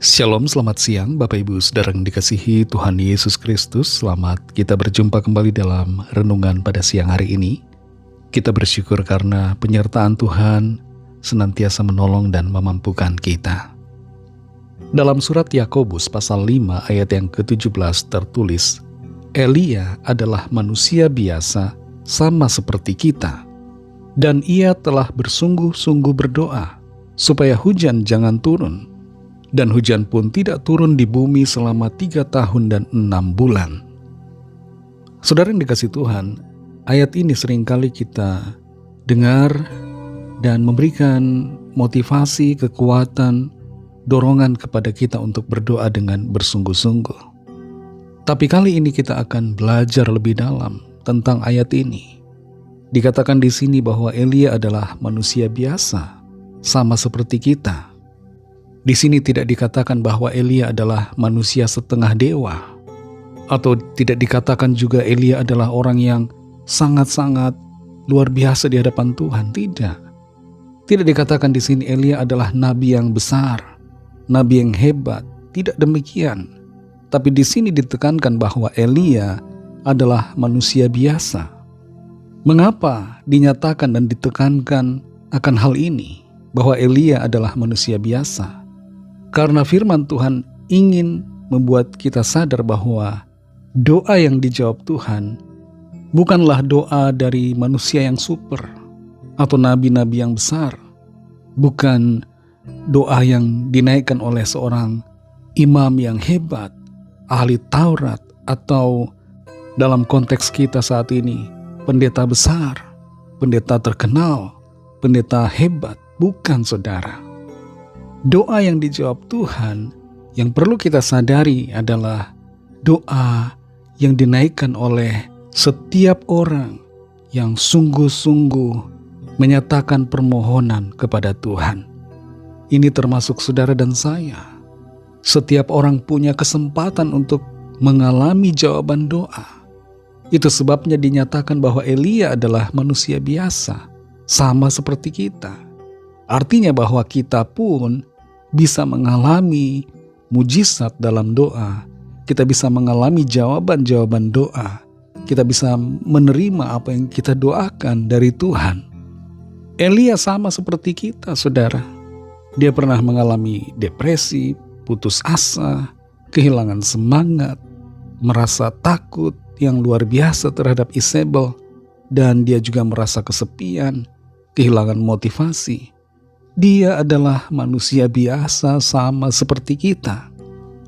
Shalom, selamat siang Bapak Ibu Saudara yang dikasihi Tuhan Yesus Kristus. Selamat kita berjumpa kembali dalam renungan pada siang hari ini. Kita bersyukur karena penyertaan Tuhan senantiasa menolong dan memampukan kita. Dalam surat Yakobus pasal 5 ayat yang ke-17 tertulis, Elia adalah manusia biasa sama seperti kita, dan ia telah bersungguh-sungguh berdoa supaya hujan jangan turun. Dan hujan pun tidak turun di bumi selama 3 tahun dan 6 bulan. Saudara yang dikasihi Tuhan, ayat ini seringkali kita dengar dan memberikan motivasi, kekuatan, dorongan kepada kita untuk berdoa dengan bersungguh-sungguh. Tapi kali ini kita akan belajar lebih dalam tentang ayat ini. Dikatakan di sini bahwa Elia adalah manusia biasa, sama seperti kita. Di sini tidak dikatakan bahwa Elia adalah manusia setengah dewa, atau tidak dikatakan juga Elia adalah orang yang sangat-sangat luar biasa di hadapan Tuhan. Tidak dikatakan di sini Elia adalah nabi yang besar, nabi yang hebat. Tidak demikian. Tapi di sini ditekankan bahwa Elia adalah manusia biasa. Mengapa dinyatakan dan ditekankan akan hal ini, bahwa Elia adalah manusia biasa? Karena firman Tuhan ingin membuat kita sadar bahwa doa yang dijawab Tuhan bukanlah doa dari manusia yang super atau nabi-nabi yang besar. Bukan doa yang dinaikkan oleh seorang imam yang hebat, ahli Taurat, atau dalam konteks kita saat ini, pendeta besar, pendeta terkenal, pendeta hebat. Bukan, saudara. Doa yang dijawab Tuhan yang perlu kita sadari adalah doa yang dinaikkan oleh setiap orang yang sungguh-sungguh menyatakan permohonan kepada Tuhan. Ini termasuk saudara dan saya. Setiap orang punya kesempatan untuk mengalami jawaban doa. Itu sebabnya dinyatakan bahwa Elia adalah manusia biasa, sama seperti kita. Artinya bahwa kita pun bisa mengalami mujizat dalam doa. Kita bisa mengalami jawaban-jawaban doa. Kita bisa menerima apa yang kita doakan dari Tuhan. Elia sama seperti kita, saudara. Dia pernah mengalami depresi, putus asa, kehilangan semangat, merasa takut yang luar biasa terhadap Isabel, dan dia juga merasa kesepian, kehilangan motivasi. Dia adalah manusia biasa sama seperti kita.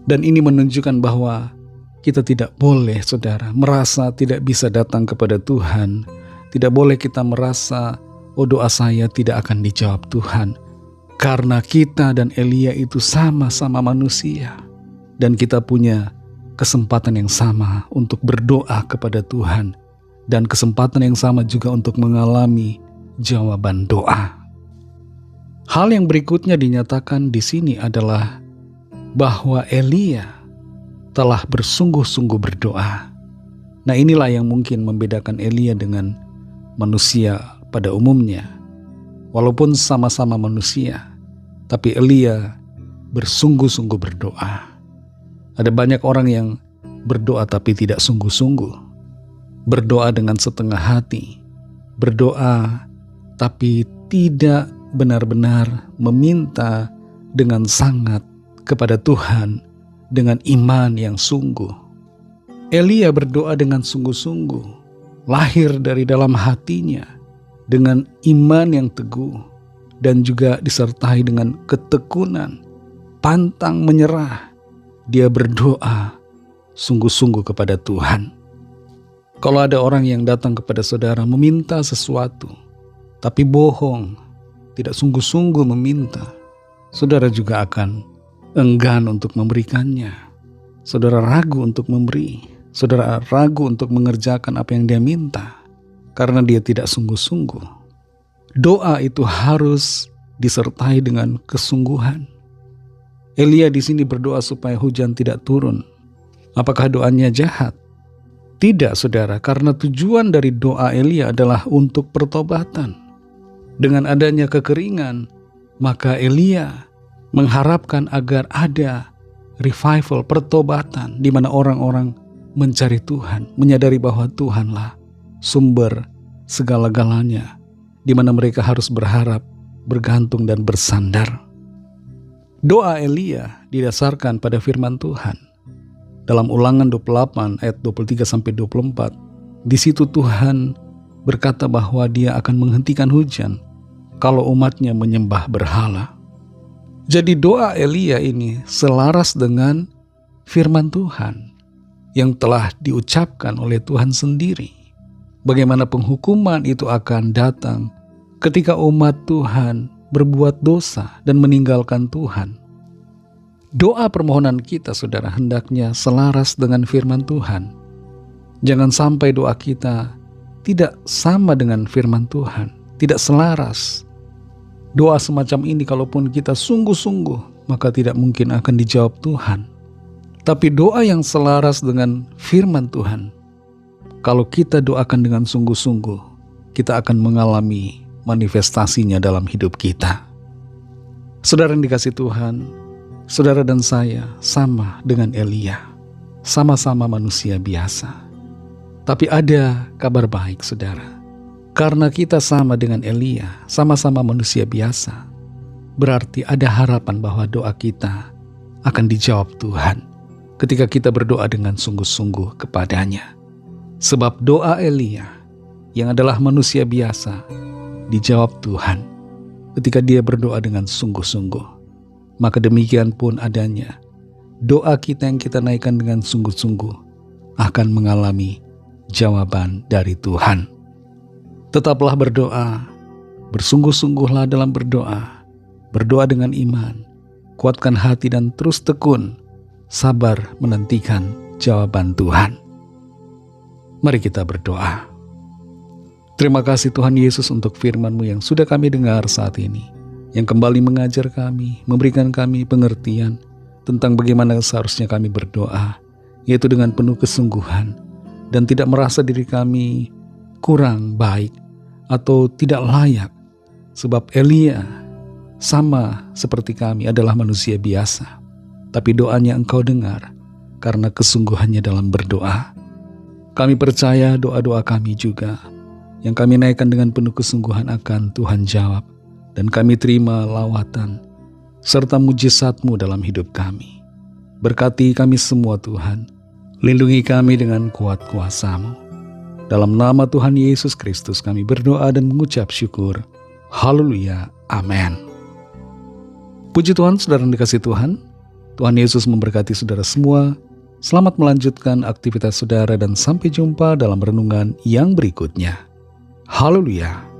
Dan ini menunjukkan bahwa kita tidak boleh, saudara, merasa tidak bisa datang kepada Tuhan. Tidak boleh kita merasa, oh doa saya tidak akan dijawab Tuhan. Karena kita dan Elia itu sama-sama manusia. Dan kita punya kesempatan yang sama untuk berdoa kepada Tuhan. Dan kesempatan yang sama juga untuk mengalami jawaban doa. Hal yang berikutnya dinyatakan di sini adalah bahwa Elia telah bersungguh-sungguh berdoa. Nah, inilah yang mungkin membedakan Elia dengan manusia pada umumnya. Walaupun sama-sama manusia, tapi Elia bersungguh-sungguh berdoa. Ada banyak orang yang berdoa tapi tidak sungguh-sungguh. Berdoa dengan setengah hati. Berdoa tapi tidak benar-benar meminta dengan sangat kepada Tuhan dengan iman yang sungguh. Elia berdoa dengan sungguh-sungguh, lahir dari dalam hatinya dengan iman yang teguh dan juga disertai dengan ketekunan, pantang menyerah. Dia berdoa sungguh-sungguh kepada Tuhan. Kalau ada orang yang datang kepada saudara meminta sesuatu, tapi bohong, tidak sungguh-sungguh meminta, saudara juga akan enggan untuk memberikannya. Saudara ragu untuk memberi. Saudara ragu untuk mengerjakan apa yang dia minta, karena dia tidak sungguh-sungguh. Doa itu harus disertai dengan kesungguhan. Elia di sini berdoa supaya hujan tidak turun. Apakah doanya jahat? Tidak, saudara, karena tujuan dari doa Elia adalah untuk pertobatan. Dengan adanya kekeringan, maka Elia mengharapkan agar ada revival, pertobatan, di mana orang-orang mencari Tuhan, menyadari bahwa Tuhanlah sumber segala-galanya, di mana mereka harus berharap, bergantung dan bersandar. Doa Elia didasarkan pada firman Tuhan. Dalam Ulangan 28 ayat 23-24, di situ Tuhan berkata bahwa Dia akan menghentikan hujan kalau umatnya menyembah berhala. Jadi doa Elia ini selaras dengan firman Tuhan yang telah diucapkan oleh Tuhan sendiri. Bagaimana penghukuman itu akan datang ketika umat Tuhan berbuat dosa dan meninggalkan Tuhan. Doa permohonan kita, saudara, hendaknya selaras dengan firman Tuhan. Jangan sampai doa kita tidak sama dengan firman Tuhan, tidak selaras. Doa semacam ini kalaupun kita sungguh-sungguh, maka tidak mungkin akan dijawab Tuhan. Tapi doa yang selaras dengan firman Tuhan, kalau kita doakan dengan sungguh-sungguh, kita akan mengalami manifestasinya dalam hidup kita. Saudara yang dikasihi Tuhan, saudara dan saya sama dengan Elia, sama-sama manusia biasa. Tapi ada kabar baik, saudara. Karena kita sama dengan Elia, sama-sama manusia biasa, berarti ada harapan bahwa doa kita akan dijawab Tuhan ketika kita berdoa dengan sungguh-sungguh kepadanya. Sebab doa Elia yang adalah manusia biasa dijawab Tuhan ketika dia berdoa dengan sungguh-sungguh. Maka demikian pun adanya doa kita yang kita naikkan dengan sungguh-sungguh akan mengalami jawaban dari Tuhan. Tetaplah berdoa, bersungguh-sungguhlah dalam berdoa, berdoa dengan iman, kuatkan hati dan terus tekun, sabar menantikan jawaban Tuhan. Mari kita berdoa. Terima kasih Tuhan Yesus untuk firman-Mu yang sudah kami dengar saat ini, yang kembali mengajar kami, memberikan kami pengertian tentang bagaimana seharusnya kami berdoa, yaitu dengan penuh kesungguhan, dan tidak merasa diri kami kurang baik atau tidak layak, sebab Elia sama seperti kami adalah manusia biasa, tapi doanya Engkau dengar karena kesungguhannya dalam berdoa. Kami percaya doa-doa kami juga yang kami naikkan dengan penuh kesungguhan akan Tuhan jawab, dan kami terima lawatan serta mujizat-Mu dalam hidup kami. Berkati kami semua Tuhan, lindungi kami dengan kuat kuasa-Mu. Dalam nama Tuhan Yesus Kristus kami berdoa dan mengucap syukur. Haleluya. Amin. Puji Tuhan, saudara yang dikasihi Tuhan. Tuhan Yesus memberkati saudara semua. Selamat melanjutkan aktivitas saudara dan sampai jumpa dalam renungan yang berikutnya. Haleluya.